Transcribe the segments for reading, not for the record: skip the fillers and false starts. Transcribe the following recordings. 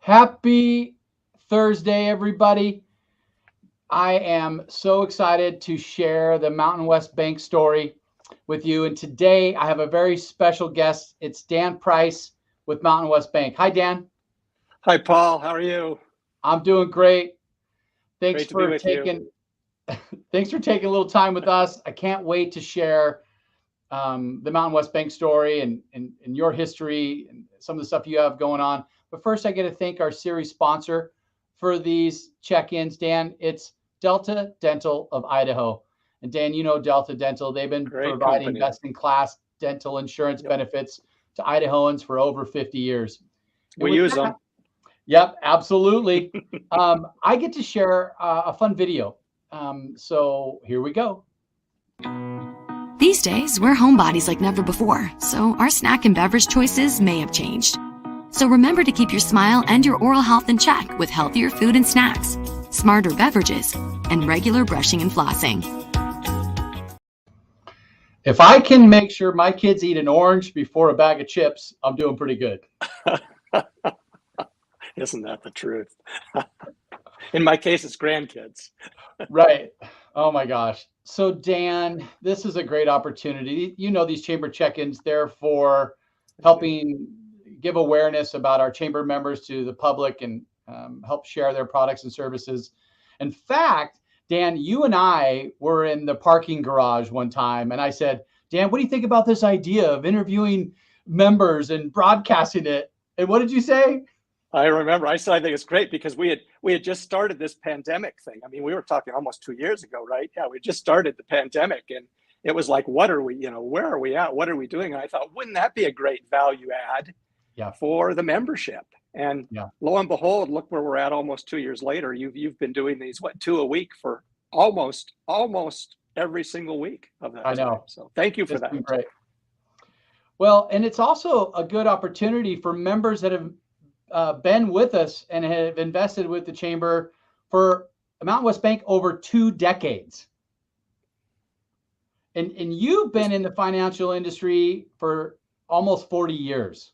Happy Thursday, everybody. I am so excited to share the Mountain West Bank story with you. And today I have a very special guest. It's Dan Price with Mountain West Bank. Hi, Dan. Hi, Paul. How are you? I'm doing great. Thanks Great to be for with you. taking thanks for taking a little time with us. I can't wait to share the Mountain West Bank story and your history and some of the stuff you have going on. But first, I got to thank our series sponsor for these check-ins, Dan. It's Delta Dental of Idaho. And Dan, you know Delta Dental. They've been Great providing company. best-in-class dental insurance Yep. benefits to Idahoans for over 50 years. We use them. Yep, absolutely. I get to share a fun video. So here we go. These days, we're homebodies like never before, so our snack and beverage choices may have changed. So remember to keep your smile and your oral health in check with healthier food and snacks, smarter beverages, and regular brushing and flossing. If I can make sure my kids eat an orange before a bag of chips, I'm doing pretty good. Isn't that the truth? In my case, it's grandkids. Right. Oh my gosh. So Dan, this is a great opportunity. You know, these chamber check-ins, they're for helping give awareness about our chamber members to the public and help share their products and services. In fact, Dan, you and I were in the parking garage one time, and I said, Dan, what do you think about this idea of interviewing members and broadcasting it? And what did you say? I remember. I said I think it's great because we had just started this pandemic thing. I mean, we were talking almost 2 years ago, right? Yeah, we just started the pandemic, and it was like, what are we? Where are we at? What are we doing? And I thought, wouldn't that be a great value add for the membership? And lo and behold, look where we're at almost 2 years later. You've been doing these, 2 a week for almost every single week of that. I know. Time. So thank you for that. Great. Well, and it's also a good opportunity for members that have been with us and have invested with the chamber for Mountain West Bank over 2 decades. And you've been in the financial industry for almost 40 years.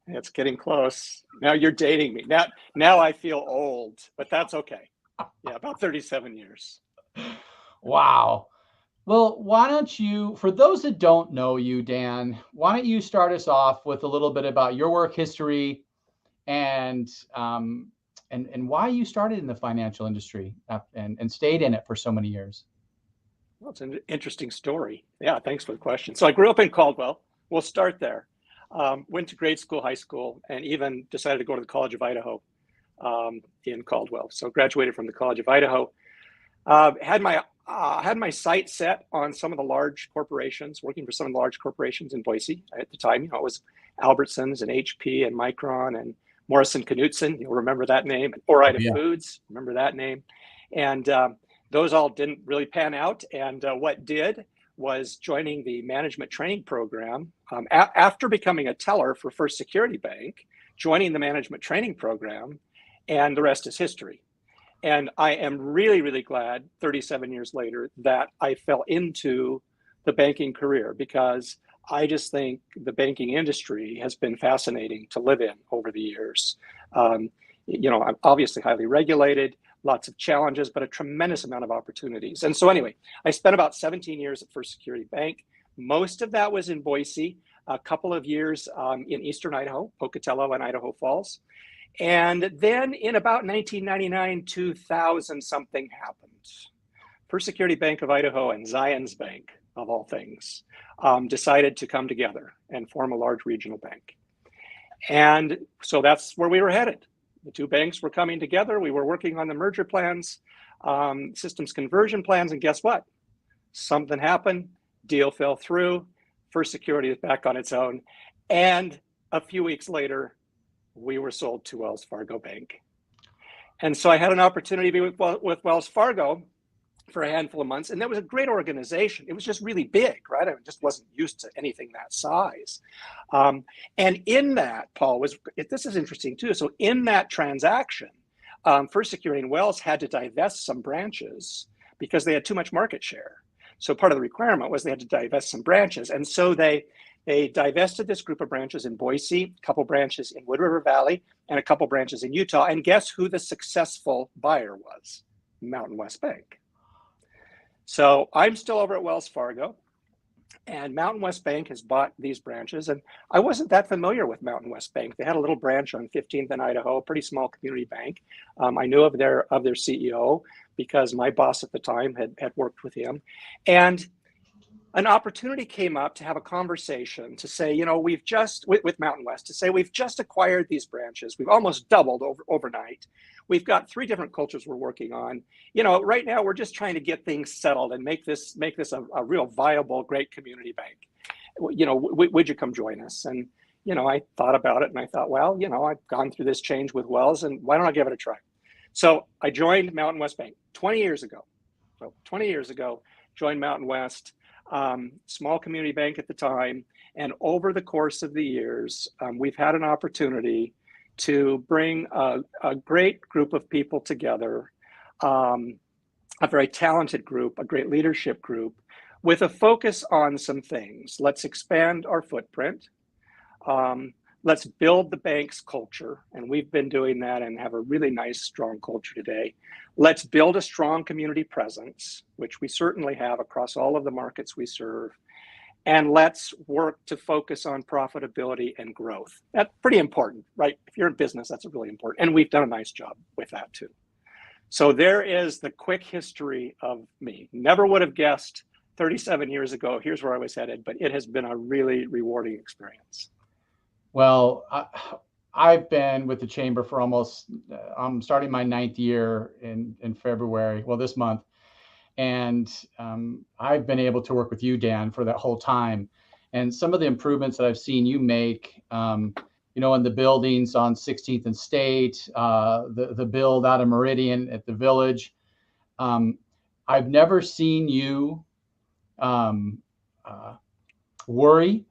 It's getting close. Now you're dating me. Now I feel old, but that's okay. Yeah, about 37 years. Wow. Well, why don't you, for those that don't know you, Dan, why don't you start us off with a little bit about your work history and why you started in the financial industry and stayed in it for so many years? Well, it's an interesting story. Yeah, thanks for the question. So I grew up in Caldwell. We'll start there. Went to grade school, high school, and even decided to go to the College of Idaho in Caldwell. So graduated from the College of Idaho. Had my sight set on some of the large corporations, working for some of the large corporations in Boise at the time. It was Albertsons and HP and Micron and Morrison Knudsen. You'll remember that name. And Ore-Ida Foods, remember that name. And those all didn't really pan out. And what did was joining the management training program after becoming a teller for First Security Bank, joining the management training program, and the rest is history. And I am really, really glad 37 years later that I fell into the banking career because I just think the banking industry has been fascinating to live in over the years. I'm obviously highly regulated, lots of challenges, but a tremendous amount of opportunities. And so anyway, I spent about 17 years at First Security Bank. Most of that was in Boise, a couple of years in Eastern Idaho, Pocatello and Idaho Falls. And then in about 1999, 2000, something happened. First Security Bank of Idaho and Zions Bank, of all things, decided to come together and form a large regional bank. And so that's where we were headed. The 2 banks were coming together. We were working on the merger plans, systems conversion plans, and guess what? Something happened, deal fell through, First Security is back on its own. And a few weeks later, we were sold to Wells Fargo Bank. And so I had an opportunity to be with Wells Fargo for a handful of months. And that was a great organization. It was just really big, right? I just wasn't used to anything that size. And in that, Paul, this is interesting too. So in that transaction, First Security and Wells had to divest some branches because they had too much market share. So part of the requirement was they had to divest some branches. And so they They divested this group of branches in Boise, a couple branches in Wood River Valley, and a couple branches in Utah. And guess who the successful buyer was? Mountain West Bank. So I'm still over at Wells Fargo, and Mountain West Bank has bought these branches. And I wasn't that familiar with Mountain West Bank. They had a little branch on 15th and Idaho, a pretty small community bank. I knew of their CEO because my boss at the time had worked with him. And an opportunity came up to have a conversation to say, you know, we've just, with Mountain West, to say we've just acquired these branches. We've almost doubled overnight. We've got 3 different cultures we're working on. You know, right now we're just trying to get things settled and make this a real viable, great community bank. You know, would you come join us? And, you know, I thought about it and I thought, well, you know, I've gone through this change with Wells, and why don't I give it a try? So I joined Mountain West Bank 20 years ago. So 20 years ago, joined Mountain West. Small community bank at the time. And over the course of the years, we've had an opportunity to bring a great group of people together, a very talented group, a great leadership group, with a focus on some things. Let's expand our footprint. Let's build the bank's culture. And we've been doing that and have a really nice, strong culture today. Let's build a strong community presence, which we certainly have across all of the markets we serve. And let's work to focus on profitability and growth. That's pretty important, right? If you're in business, that's really important. And we've done a nice job with that too. So there is the quick history of me. Never would have guessed 37 years ago, here's where I was headed, but it has been a really rewarding experience. Well, I've been with the chamber for almost, I'm starting my 9th year in February, well, this month. And I've been able to work with you, Dan, for that whole time. And some of the improvements that I've seen you make, you know, in the buildings on 16th and State, the build out of Meridian at the Village. I've never seen you worry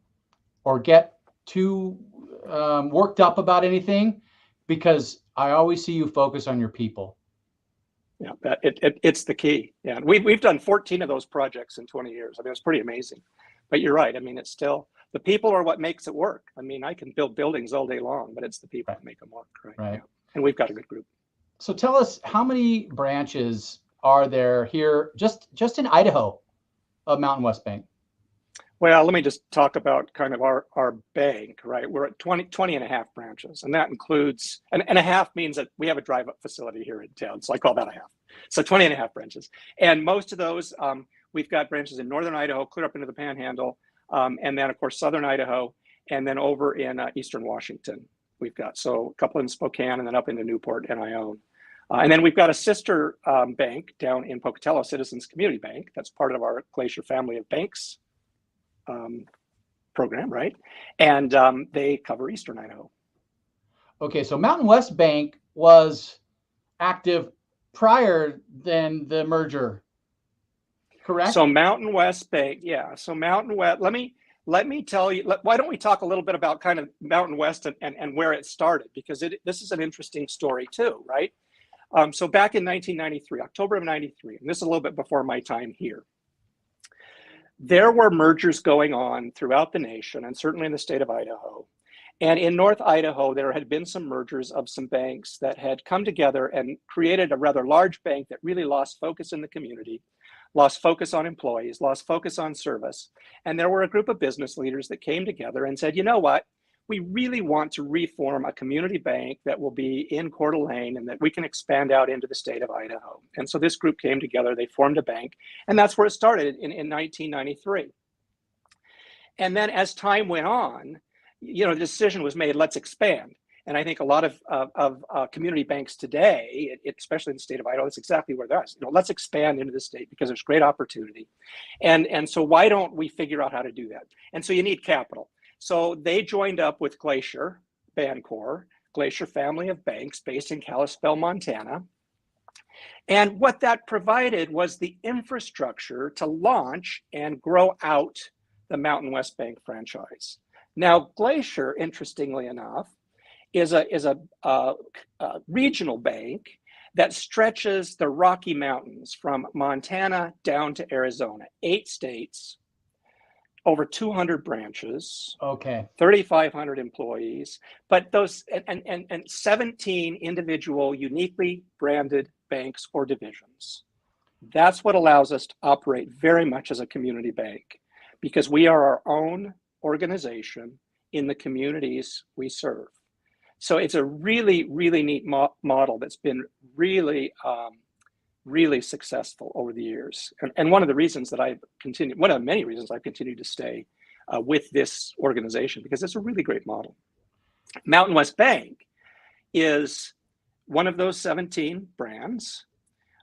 or get too worked up about anything, because I always see you focus on your people. Yeah, it's the key. Yeah, we've done 14 of those projects in 20 years. I mean, it's pretty amazing. But you're right. I mean, it's still, the people are what makes it work. I mean, I can build buildings all day long, but it's the people that make them work, right? Right. Yeah. And we've got a good group. So tell us, how many branches are there here, just in Idaho, of Mountain West Bank? Well, let me just talk about kind of our bank, right? We're at 20 and a half branches, and that includes, and a half means that we have a drive-up facility here in town, so I call that a half. So 20 and a half branches. And most of those, we've got branches in northern Idaho, clear up into the Panhandle, and then of course, southern Idaho, and then over in eastern Washington, we've got, so a couple in Spokane and then up into Newport and Ione. And then we've got a sister bank down in Pocatello, Citizens Community Bank. That's part of our Glacier family of banks program, right? And they cover eastern Idaho. Okay, so Mountain West Bank was active prior than the merger, correct? So Mountain West Bank, yeah. So Mountain West, let me tell you, why don't we talk a little bit about kind of Mountain West and where it started, because this is an interesting story too, right? So back in 1993, October of 93, and this is a little bit before my time here, there were mergers going on throughout the nation, and certainly in the state of Idaho. And in North Idaho, there had been some mergers of some banks that had come together and created a rather large bank that really lost focus in the community, lost focus on employees, lost focus on service. And there were a group of business leaders that came together and said, you know what? We really want to reform a community bank that will be in Coeur d'Alene and that we can expand out into the state of Idaho. And so this group came together, they formed a bank, and that's where it started in 1993. And then as time went on, you know, the decision was made, let's expand. And I think a lot of community banks today, especially in the state of Idaho, that's exactly where they're at. You know, let's expand into the state because there's great opportunity. And so why don't we figure out how to do that? And so you need capital. So they joined up with Glacier Bancorp, Glacier family of banks based in Kalispell, Montana. And what that provided was the infrastructure to launch and grow out the Mountain West Bank franchise. Now, Glacier, interestingly enough, is a regional bank that stretches the Rocky Mountains from Montana down to Arizona, 8 states. over 200 branches, Okay. 3,500 employees, but those and 17 individual uniquely branded banks or divisions. That's what allows us to operate very much as a community bank, because we are our own organization in the communities we serve. So it's a really, really neat model that's been really, really successful over the years. And one of the reasons that I've continued, one of the many reasons I've continued to stay with this organization, because it's a really great model. Mountain West Bank is one of those 17 brands.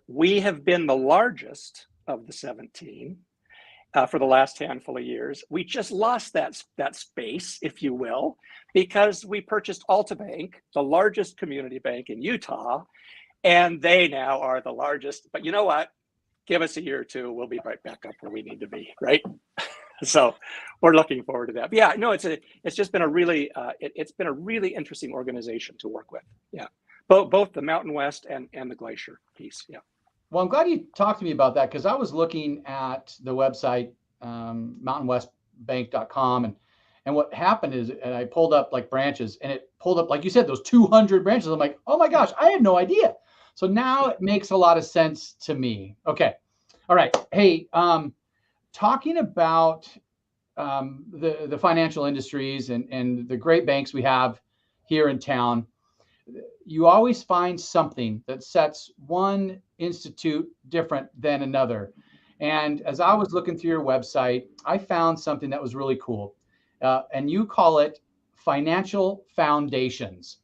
We have been the largest of the 17 for the last handful of years. We just lost that space, if you will, because we purchased Alta Bank, the largest community bank in Utah, and they now are the largest. But you know what? Give us a year or two, we'll be right back up where we need to be, right? So we're looking forward to that. But yeah, no, it's just been a really it's been a really interesting organization to work with. Yeah, both the Mountain West and the Glacier piece. Yeah. Well, I'm glad you talked to me about that, because I was looking at the website, mountainwestbank.com, and what happened is, and I pulled up like branches, and it pulled up, like you said, those 200 branches. I'm like, oh my gosh, I had no idea. So now it makes a lot of sense to me. Okay. All right. Hey, talking about the financial industries and the great banks we have here in town, you always find something that sets one institute different than another. And as I was looking through your website, I found something that was really cool. And you call it Financial Foundations.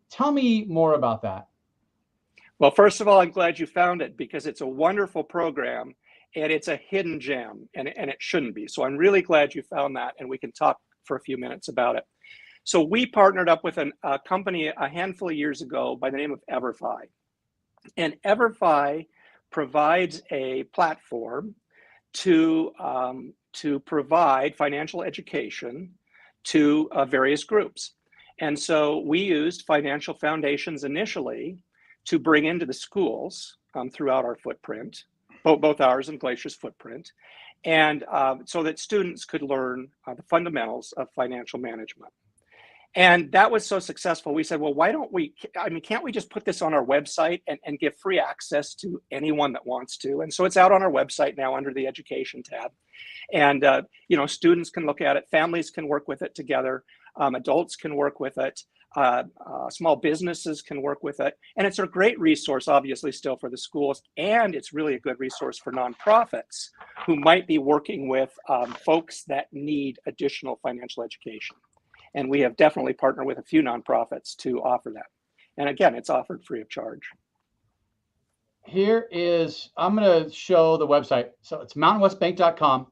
Tell me more about that. Well, first of all, I'm glad you found it, because it's a wonderful program and it's a hidden gem, and it shouldn't be. So I'm really glad you found that, and we can talk for a few minutes about it. So we partnered up with a company a handful of years ago by the name of EverFi. And EverFi provides a platform to provide financial education to various groups. And so we used Financial Foundations initially to bring into the schools throughout our footprint, both ours and Glacier's footprint, and so that students could learn the fundamentals of financial management. And that was so successful, we said, well, why don't we, can't we just put this on our website and give free access to anyone that wants to? And so it's out on our website now under the education tab. And, students can look at it, families can work with it together, adults can work with it, small businesses can work with it. And it's a great resource, obviously, still for the schools. And it's really a good resource for nonprofits who might be working with folks that need additional financial education. And we have definitely partnered with a few nonprofits to offer that. And again, it's offered free of charge. Here is, I'm going to show the website. So it's mountainwestbank.com.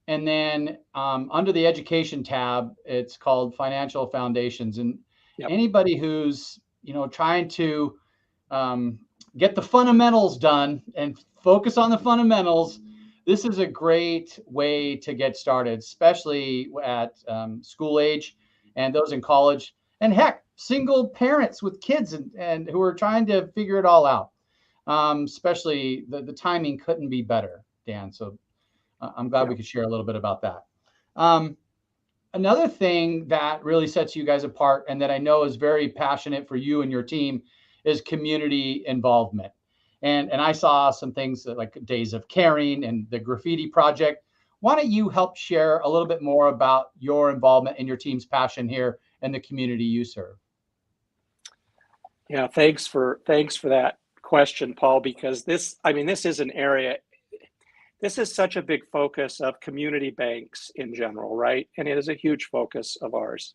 And then under the education tab, it's called Financial Foundations. And anybody who's, trying to get the fundamentals done and focus on the fundamentals, this is a great way to get started, especially at school age and those in college, and heck, single parents with kids and who are trying to figure it all out. Especially the timing couldn't be better, Dan. So I'm glad we could share a little bit about that. Another thing that really sets you guys apart, and that I know is very passionate for you and your team, is community involvement. And I saw some things like Days of Caring and the Graffiti Project. Why don't you help share a little bit more about your involvement and your team's passion here and the community you serve? Yeah, thanks for that question, Paul, because this is an area, this is such a big focus of community banks in general, right? And it is a huge focus of ours.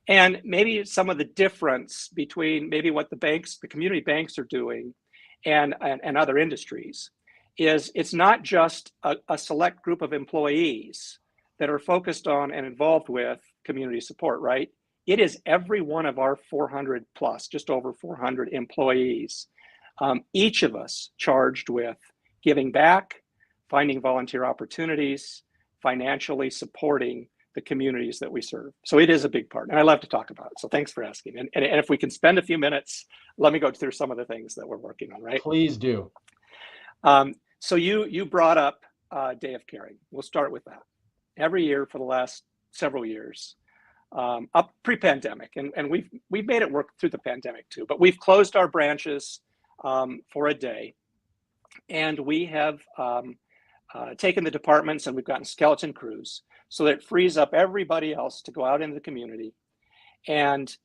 And maybe some of the difference between maybe what the community banks are doing and other industries is it's not just a select group of employees that are focused on and involved with community support, right? It is every one of our 400 plus, just over 400 employees, each of us charged with giving back, finding volunteer opportunities, financially supporting the communities that we serve. So it is a big part, and I love to talk about it. So thanks for asking. And if we can spend a few minutes, let me go through some of the things that we're working on, right? Please do. So you brought up Day of Caring. We'll start with that. Every year for the last several years, up pre-pandemic, and we've made it work through the pandemic too. But we've closed our branches for a day, and we have taken the departments and we've gotten skeleton crews, so that it frees up everybody else to go out into the community and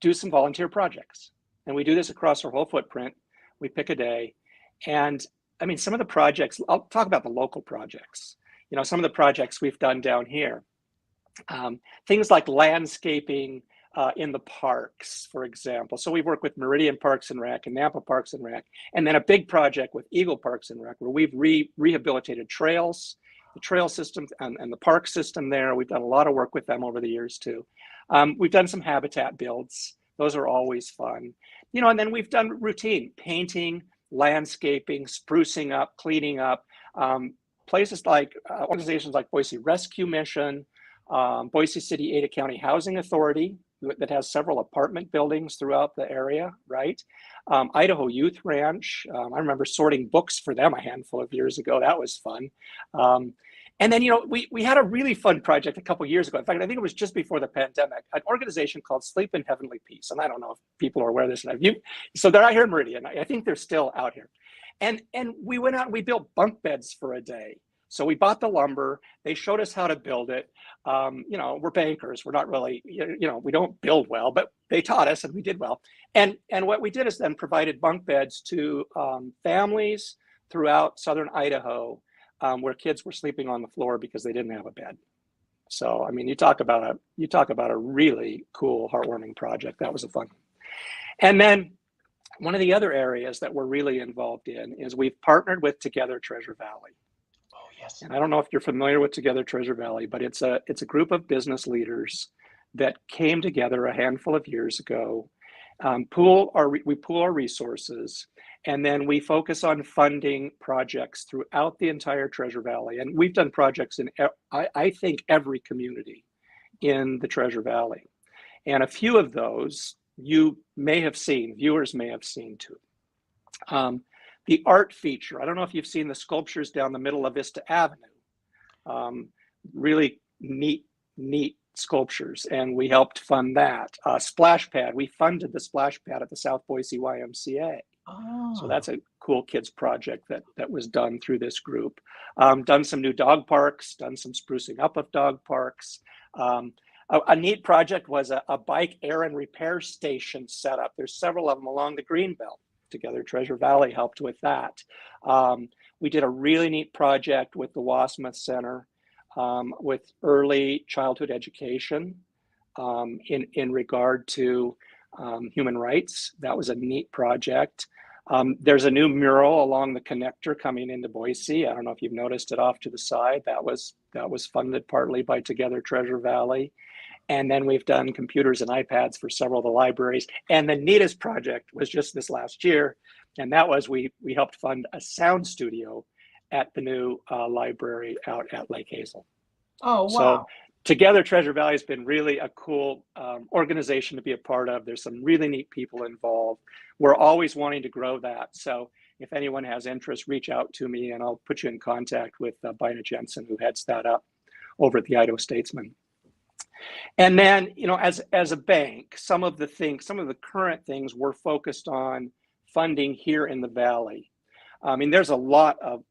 do some volunteer projects. And we do this across our whole footprint. We pick a day, and I mean, some of the projects, I'll talk about the local projects. You know, some of the projects we've done down here, things like landscaping in the parks, for example. So we work with Meridian Parks and Rec and Nampa Parks and Rec, and then a big project with Eagle Parks and Rec, where we've rehabilitated trails, the trail system and the park system there. We've done a lot of work with them over the years too. We've done some habitat builds. Those are always fun. You know, and then we've done routine painting, landscaping, sprucing up, cleaning up. Places like organizations like Boise Rescue Mission, Boise City Ada County Housing Authority, that has several apartment buildings throughout the area, right? Idaho Youth Ranch. I remember sorting books for them a handful of years ago. That was fun. And then, you know, we had a really fun project a couple of years ago. In fact, I think it was just before the pandemic, an organization called Sleep in Heavenly Peace. And I don't know if people are aware of this. So they're out here in Meridian. I think they're still out here. And we went out and we built bunk beds for a day. So we bought the lumber. They showed us how to build it. You know, we're bankers. We're not really, you know, we don't build well, but they taught us and we did well. And what we did is then provided bunk beds to families throughout southern Idaho, where kids were sleeping on the floor because they didn't have a bed. So, I mean, you talk about a really cool, heartwarming project. That was a fun one. And then one of the other areas that we're really involved in is we've partnered with Together Treasure Valley. Oh, yes. And I don't know if you're familiar with Together Treasure Valley, but it's a group of business leaders that came together a handful of years ago. We pool our resources, and then we focus on funding projects throughout the entire Treasure Valley. And we've done projects in, I think, every community in the Treasure Valley. And a few of those you may have seen, viewers may have seen too. The art feature, I don't know if you've seen the sculptures down the middle of Vista Avenue. Really neat sculptures, and we helped fund that. Splash pad, we funded the splash pad at the South Boise YMCA. Oh. So that's a cool kids project that was done through this group. Done some new dog parks, done some sprucing up of dog parks. A neat project was a bike air and repair station setup. There's several of them along the Greenbelt. Together Treasure Valley helped with that. We did a really neat project with the Wasmuth Center with early childhood education in regard to human rights. That was a neat project. There's a new mural along the connector coming into Boise. I don't know if you've noticed it off to the side. That was funded partly by Together Treasure Valley. And then we've done computers and iPads for several of the libraries. And the neatest project was just this last year. And that was, we helped fund a sound studio at the new library out at Lake Hazel. Oh, wow. So Together Treasure Valley has been really a cool organization to be a part of. There's some really neat people involved. We're always wanting to grow that. So if anyone has interest, reach out to me and I'll put you in contact with Bina Jensen, who heads that up over at the Idaho Statesman. And then, you know, as a bank, some of the current things we're focused on funding here in the Valley. I mean, there's a lot of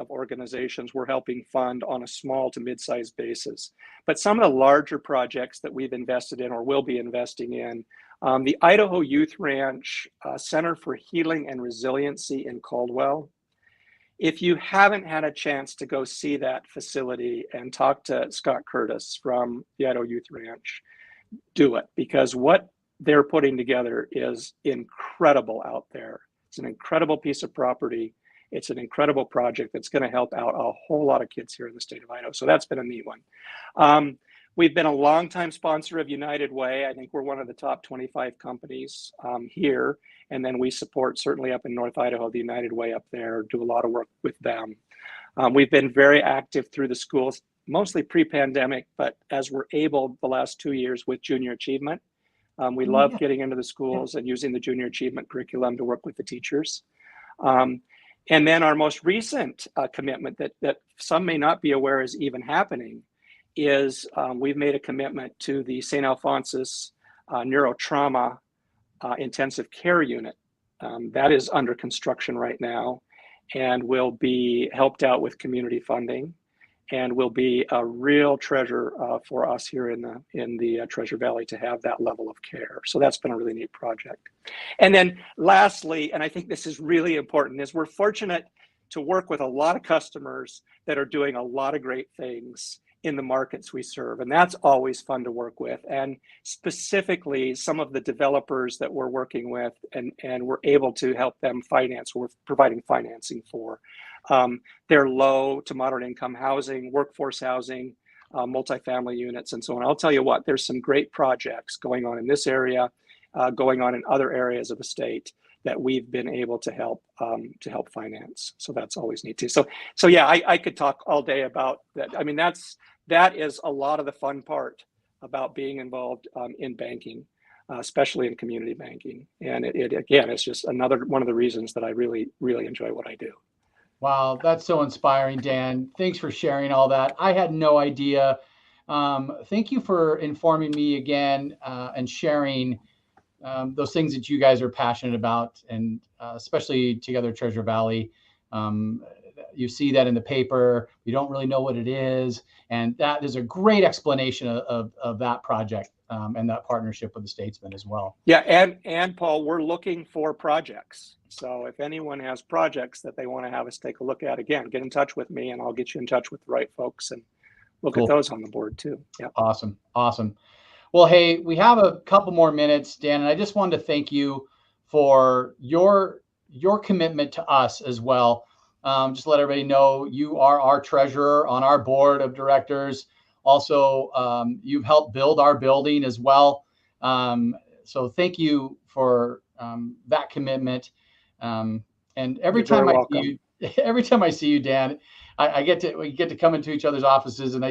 organizations we're helping fund on a small to mid-sized basis. But some of the larger projects that we've invested in or will be investing in, the Idaho Youth Ranch Center for Healing and Resiliency in Caldwell. If you haven't had a chance to go see that facility and talk to Scott Curtis from the Idaho Youth Ranch, do it, because what they're putting together is incredible out there. It's an incredible piece of property. It's an incredible project that's going to help out a whole lot of kids here in the state of Idaho. So that's been a neat one. We've been a longtime sponsor of United Way. I think we're one of the top 25 companies here. And then we support, certainly up in North Idaho, the United Way up there, do a lot of work with them. We've been very active through the schools, mostly pre-pandemic, but as we're able the last 2 years with junior achievement. We love getting into the schools and using the junior achievement curriculum to work with the teachers. And then our most recent commitment that some may not be aware is even happening is we've made a commitment to the St. Alphonsus Neurotrauma Intensive Care Unit. That is under construction right now and will be helped out with community funding and will be a real treasure for us here in the Treasure Valley to have that level of care. So that's been a really neat project. And then lastly, and I think this is really important, is we're fortunate to work with a lot of customers that are doing a lot of great things in the markets we serve. And that's always fun to work with. And specifically, some of the developers that we're working with and we're able to help them finance, we're providing financing for. They're low to moderate income housing, workforce housing, multifamily units, and so on. I'll tell you what, there's some great projects going on in this area, going on in other areas of the state that we've been able to help finance. So that's always neat too. So yeah, I could talk all day about that. I mean, that is a lot of the fun part about being involved in banking, especially in community banking. And it again, it's just another one of the reasons that I really, really enjoy what I do. Wow, that's so inspiring, Dan. Thanks for sharing all that. I had no idea. Thank you for informing me again and sharing those things that you guys are passionate about, and especially Together Treasure Valley. You see that in the paper. You don't really know what it is. And that is a great explanation of that project and that partnership with the Statesman as well. Yeah, and Paul, we're looking for projects. So if anyone has projects that they want to have us take a look at, again, get in touch with me and I'll get you in touch with the right folks and look at those on the board too. Yeah. Awesome. Well, hey, we have a couple more minutes, Dan, and I just wanted to thank you for your commitment to us as well. Just let everybody know you are our treasurer on our board of directors. Also, you've helped build our building as well. So thank you for that commitment. And every time I see you, Dan, we get to come into each other's offices, and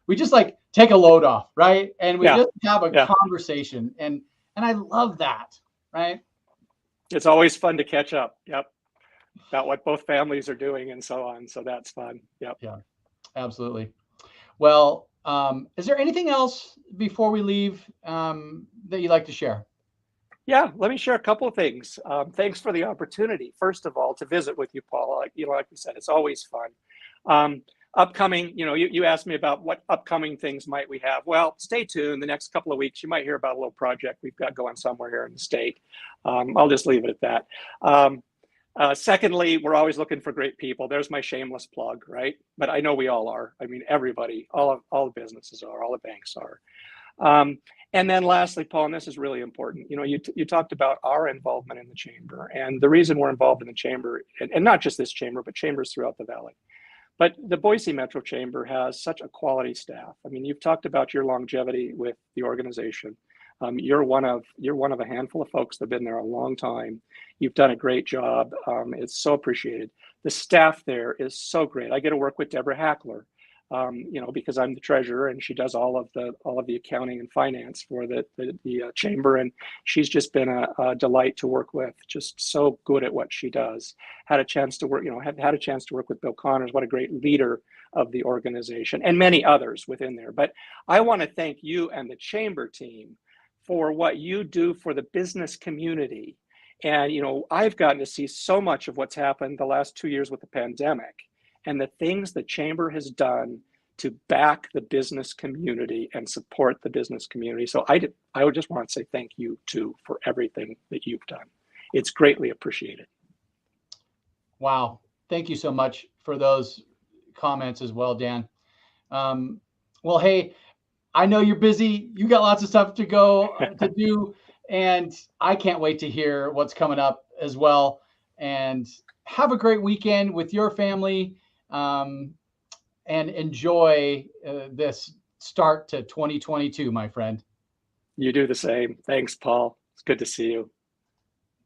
we just like take a load off, right? And we just have a conversation, and I love that, right? It's always fun to catch up. Yep. About what both families are doing and so on. So that's fun. Yep. Yeah, absolutely. Well, is there anything else before we leave that you'd like to share? Yeah, let me share a couple of things. Thanks for the opportunity, first of all, to visit with you, Paul. Like you said, it's always fun. Upcoming, you asked me about what upcoming things might we have. Well, stay tuned. The next couple of weeks, you might hear about a little project we've got going somewhere here in the state. I'll just leave it at that. Secondly, we're always looking for great people. There's my shameless plug, right? But I know we all are. I mean, everybody, all the businesses are, all the banks are. And then lastly, Paul, and this is really important, you talked about our involvement in the chamber, and the reason we're involved in the chamber, and not just this chamber, but chambers throughout the Valley. But the Boise Metro Chamber has such a quality staff. I mean, you've talked about your longevity with the organization. You're one of a handful of folks that have been there a long time. You've done a great job. It's so appreciated. The staff there is so great. I get to work with Deborah Hackler, because I'm the treasurer, and she does all of the accounting and finance for the chamber, and she's just been a delight to work with. Just so good at what she does. Had a chance to work, had a chance to work with Bill Connors. What a great leader of the organization, and many others within there. But I want to thank you and the chamber team for what you do for the business community. And I've gotten to see so much of what's happened the last 2 years with the pandemic, and the things the chamber has done to back the business community and support the business community. So I would just want to say thank you too for everything that you've done. It's greatly appreciated. Wow. Thank you so much for those comments as well, Dan. Well, hey, I know you're busy. You got lots of stuff to go to do, and I can't wait to hear what's coming up as well. And have a great weekend with your family. And enjoy this start to 2022, my friend. You do the same. Thanks, Paul. It's good to see you.